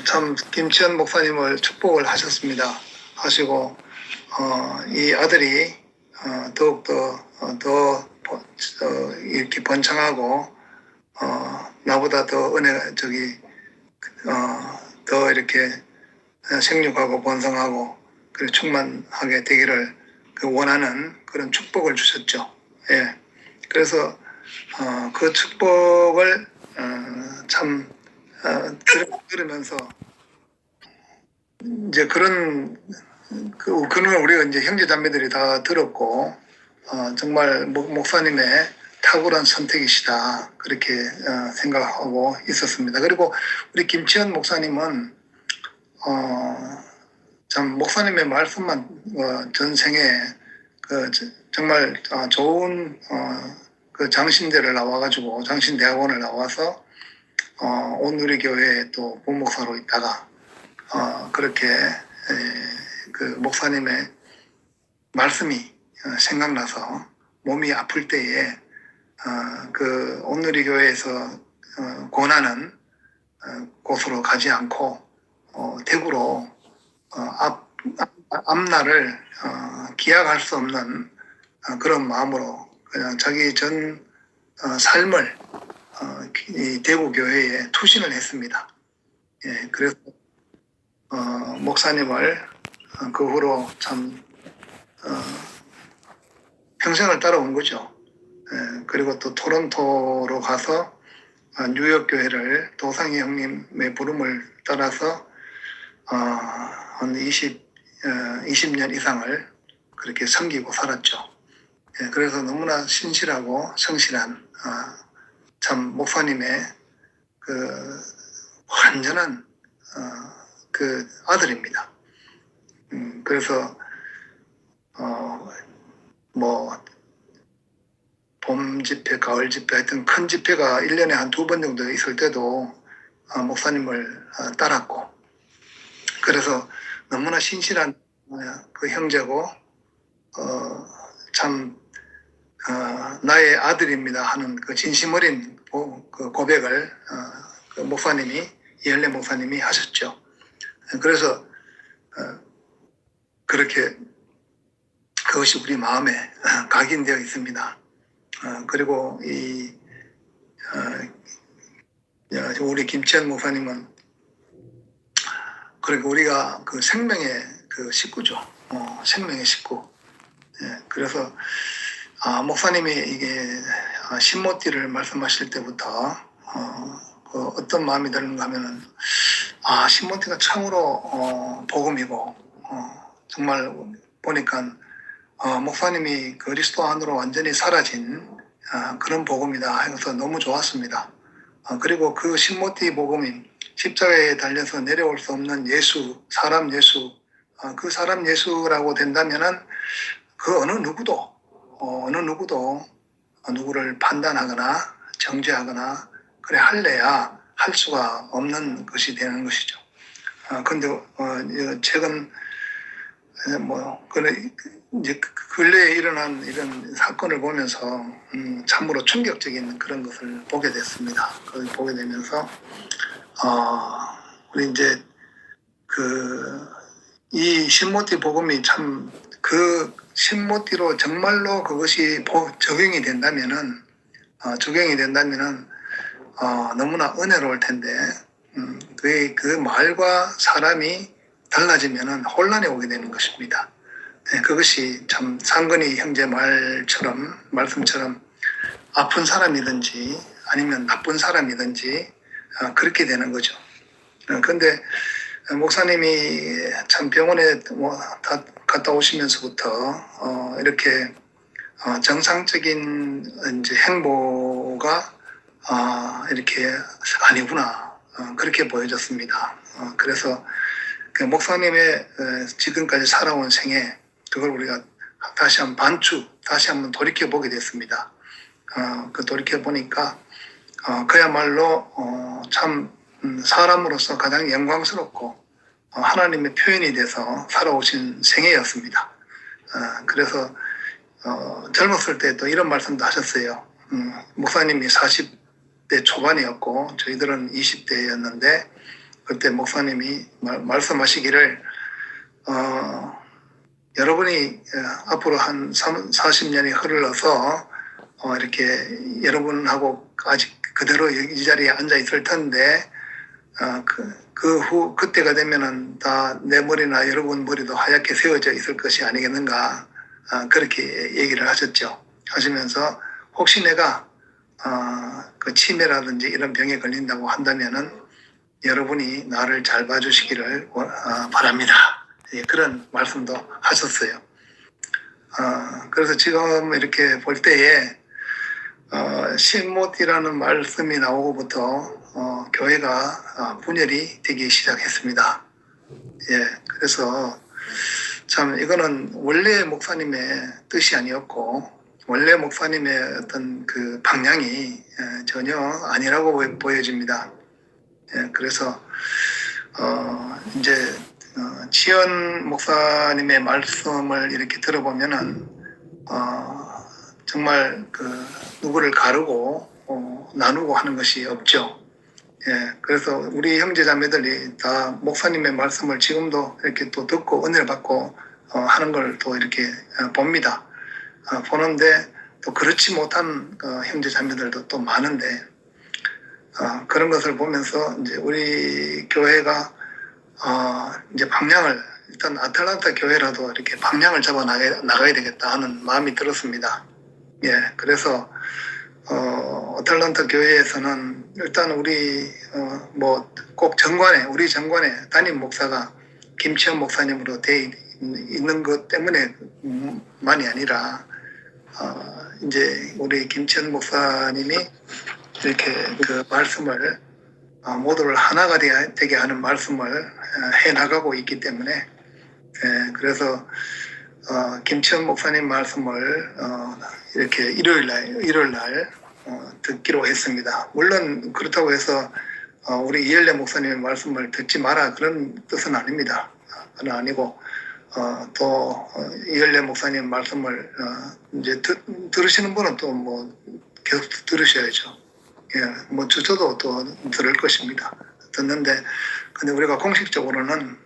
참 김치현 목사님을 축복을 하시고 이 아들이 더욱더 이렇게 번창하고 나보다 더 더 이렇게 생육하고 번성하고 그리고 충만하게 되기를 원하는 그런 축복을 주셨죠. 예. 그래서 그 축복을 들으면서 이제 그런 우리가 이제 형제 자매들이 다 들었고 정말 목사님의 탁월한 선택이시다 그렇게 생각하고 있었습니다. 그리고 우리 김치현 목사님은 참 목사님의 말씀만 전생에 정말 좋은 그 장신대를 나와가지고 장신대학원을 나와서 온누리교회에 또 부목사로 있다가 그렇게 그 목사님의 말씀이 생각나서 몸이 아플 때에 그 온누리교회에서 권하는 곳으로 가지 않고 대구로 앞날을 기약할 수 없는 그런 마음으로 그냥 자기 전 삶을 이 대구 교회에 투신을 했습니다. 예, 그래서 목사님을 그 후로 참 평생을 따라온 거죠. 예, 그리고 또 토론토로 가서 뉴욕 교회를 도상희 형님의 부름을 따라서 한 20년 이상을 그렇게 섬기고 살았죠. 예, 그래서 너무나 신실하고 성실한 참 목사님의 그 완전한 그 아들입니다. 그래서 뭐 봄 집회, 가을 집회 하여튼 큰 집회가 1년에 한 2번 정도 있을 때도 목사님을 따랐고 그래서 너무나 신실한 그 형제고 참 나의 아들입니다 하는 그 진심 어린 그 고백을 그 목사님이 이현래 목사님이 하셨죠. 그래서 그렇게 그것이 우리 마음에 각인되어 있습니다. 그리고 우리 김치현 목사님은 그리고 우리가 그 생명의 그 식구죠. 생명의 식구. 예, 그래서 목사님이 이게 신모띠를 말씀하실 때부터 어떤 마음이 드는가 하면은 신모띠가 참으로 복음이고 정말 보니까 목사님이 그리스도 안으로 완전히 사라진 그런 복음이다 해서 너무 좋았습니다. 그리고 그 신모띠 복음이 십자가에 달려서 내려올 수 없는 예수, 사람 예수, 그 사람 예수라고 된다면은 그 어느 누구도 누구를 판단하거나 정죄하거나 그래 할래야 할 수가 없는 것이 되는 것이죠. 근데 최근 이제 근래에 일어난 이런 사건을 보면서 참으로 충격적인 그런 것을 보게 됐습니다. 그걸 보게 되면서 우리 이제 이 신모띠 복음이 참 그 신모띠로 정말로 그것이 적용이 된다면은 너무나 은혜로울 텐데 그 말과 사람이 달라지면은 혼란이 오게 되는 것입니다. 네, 그것이 참 상근이 형제 말씀처럼 아픈 사람이든지 아니면 나쁜 사람이든지 그렇게 되는 거죠. 그런데 목사님이 참 병원에 다 갔다 오시면서부터 이렇게 정상적인 이제 행보가 이렇게 아니구나 그렇게 보여졌습니다. 그래서 그 목사님의 지금까지 살아온 생애 그걸 우리가 다시 한번 돌이켜 보게 됐습니다. 그 돌이켜 보니까 그야말로 참 사람으로서 가장 영광스럽고 하나님의 표현이 돼서 살아오신 생애였습니다. 그래서 젊었을 때 또 이런 말씀도 하셨어요. 목사님이 40대 초반이었고 저희들은 20대였는데 그때 목사님이 말씀하시기를 여러분이 앞으로 한 40년이 흐르러서 이렇게 여러분하고 아직 그대로 이 자리에 앉아 있을 텐데 그때가 되면은 다 내 머리나 여러분 머리도 하얗게 세워져 있을 것이 아니겠는가, 그렇게 얘기를 하셨죠. 하시면서 혹시 내가 그 치매라든지 이런 병에 걸린다고 한다면은 여러분이 나를 잘 봐주시기를 바랍니다. 예, 그런 말씀도 하셨어요. 그래서 지금 이렇게 볼 때에 신못이라는 말씀이 나오고부터 교회가 분열이 되기 시작했습니다. 예, 그래서 참 이거는 원래 목사님의 뜻이 아니었고 원래 목사님의 어떤 그 방향이 전혀 아니라고 보여집니다. 예, 그래서 이제 지연 목사님의 말씀을 이렇게 들어보면은 정말 그 누구를 가르고 나누고 하는 것이 없죠. 예, 그래서 우리 형제자매들이 다 목사님의 말씀을 지금도 이렇게 또 듣고 은혜를 받고 하는 걸 또 이렇게 봅니다. 보는데 또 그렇지 못한 형제자매들도 또 많은데 그런 것을 보면서 이제 우리 교회가 이제 방향을 일단 아틀란타 교회라도 이렇게 방향을 잡아 나가야 되겠다 하는 마음이 들었습니다. 예, 그래서 아틀란타 교회에서는 일단 우리 뭐 꼭 우리 정관에 담임 목사가 김치현 목사님으로 돼 있는 것 때문에만이 아니라 이제 우리 김치현 목사님이 이렇게 그 말씀을 모두를 하나가 되게 하는 말씀을 해 나가고 있기 때문에 그래서 김치현 목사님 말씀을 이렇게 일요일 날 듣기로 했습니다. 물론 그렇다고 해서 우리 이엘레 목사님의 말씀을 듣지 마라 그런 뜻은 아닙니다. 그건 아니고 또 이엘레 목사님 말씀을 이제 들으시는 분은 또 뭐 계속 들으셔야죠. 예, 뭐 저도 또 들을 것입니다. 듣는데 근데 우리가 공식적으로는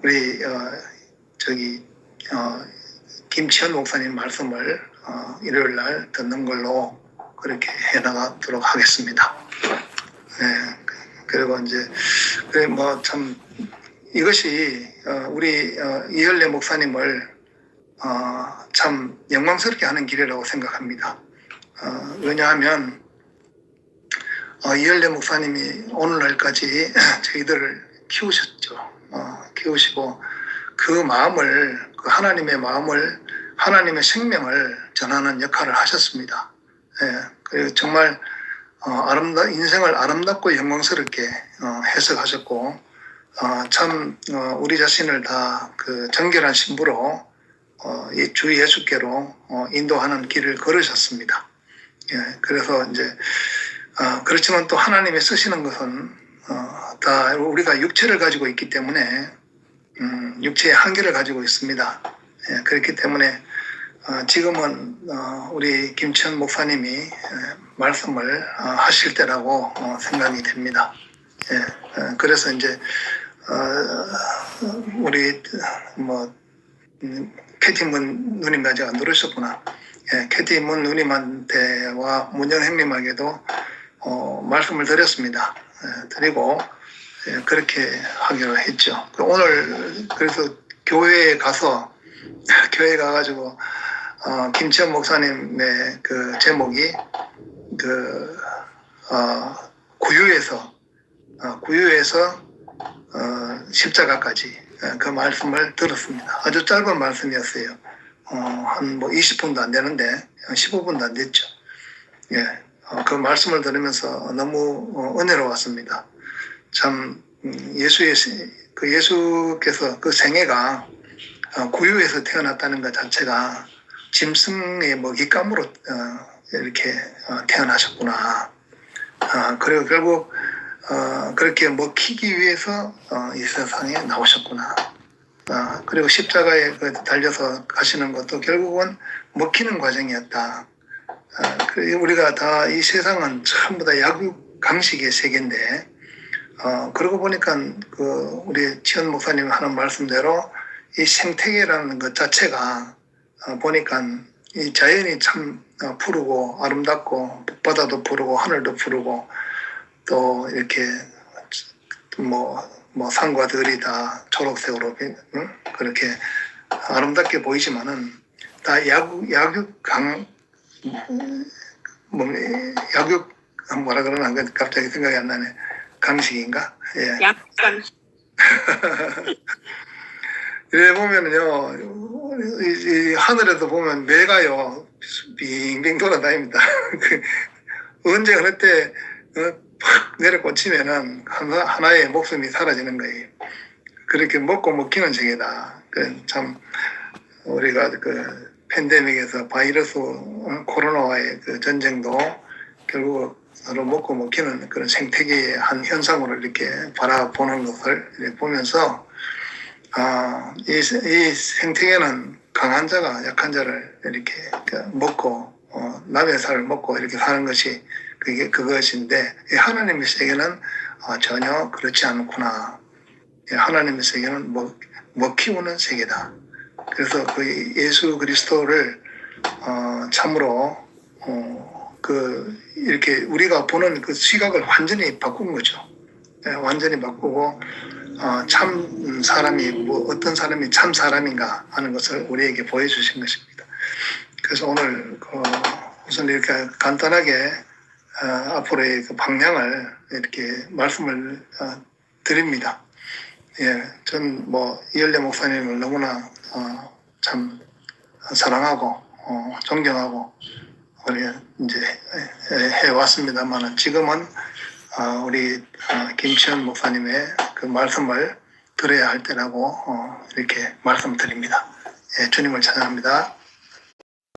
우리 김치현 목사님 말씀을 일요일 날 듣는 걸로 그렇게 해나가도록 하겠습니다. 네, 그리고 이제 뭐 참 이것이 우리 이열래 목사님을 참 영광스럽게 하는 길이라고 생각합니다. 왜냐하면 이열래 목사님이 오늘날까지 저희들을 키우셨죠. 키우시고 그 마음을, 그 하나님의 마음을, 하나님의 생명을 전하는 역할을 하셨습니다. 예, 그리고 정말 인생을 아름답고 영광스럽게 해석하셨고 참 우리 자신을 다 그 정결한 신부로 주 예수께로 인도하는 길을 걸으셨습니다. 예, 그래서 이제 그렇지만 또 하나님이 쓰시는 것은 다 우리가 육체를 가지고 있기 때문에 육체의 한계를 가지고 있습니다. 예, 그렇기 때문에 지금은 우리 김치현 목사님이 말씀을 하실 때라고 생각이 됩니다. 예, 그래서 이제 우리 캐티문 누님 아직 안 들으셨구나. 예, 캐티문 누님한테와 문영 형님에게도 말씀을 드렸습니다. 예, 드리고 그렇게 하기로 했죠. 오늘 그래서 교회에 가가지고 김치현 목사님의 그 제목이 구유에서 십자가까지 그 말씀을 들었습니다. 아주 짧은 말씀이었어요. 한 20분도 안 되는데 15분도 안 됐죠. 예, 그 말씀을 들으면서 너무 은혜로웠습니다. 참 예수께서 그 생애가 구유에서 태어났다는 것 자체가 짐승의 먹잇감으로 이렇게 태어나셨구나. 그리고 결국 그렇게 먹히기 위해서 이 세상에 나오셨구나. 그리고 십자가에 달려서 가시는 것도 결국은 먹히는 과정이었다. 우리가 다 이 세상은 전부 다 약육강식의 세계인데 그러고 보니까 우리 지현 목사님 하는 말씀대로 이 생태계라는 것 자체가 보니까 이 자연이 참 푸르고 아름답고 바다도 푸르고 하늘도 푸르고 또 이렇게 뭐 산과 들이 다 초록색으로 그렇게 아름답게 보이지만은 다 약육강 약육 뭐라 그러나 갑자기 생각이 안 나네. 강식인가? 예. 약간 이래 보면은요, 이 하늘에도 보면 매가요, 빙빙 돌아다닙니다. 언제 어느 때, 팍 내려 꽂히면은 하나의 목숨이 사라지는 거예요. 그렇게 먹고 먹히는 세계다. 참, 우리가 팬데믹에서 바이러스, 코로나와의 전쟁도 결국 서로 먹고 먹히는 그런 생태계의 한 현상으로 이렇게 바라보는 것을 이렇게 보면서, 이 생태계는 강한 자가 약한 자를 이렇게 먹고, 남의 살을 먹고 이렇게 사는 것이 그것인데, 이 하나님의 세계는 전혀 그렇지 않구나. 하나님의 세계는 먹히우는 세계다. 그래서 그 예수 그리스도를, 참으로, 이렇게 우리가 보는 그 시각을 완전히 바꾼 거죠. 완전히 바꾸고, 참 사람이 어떤 사람이 참 사람인가 하는 것을 우리에게 보여주신 것입니다. 그래서 오늘 우선 이렇게 간단하게 앞으로의 그 방향을 이렇게 말씀을 드립니다. 예, 전 이열래 목사님을 너무나 참 사랑하고 존경하고 우리 이제 해왔습니다만 지금은 우리 김치현 목사님의 그 말씀을 들어야 할 때라고 이렇게 말씀드립니다. 예, 주님을 찬양합니다.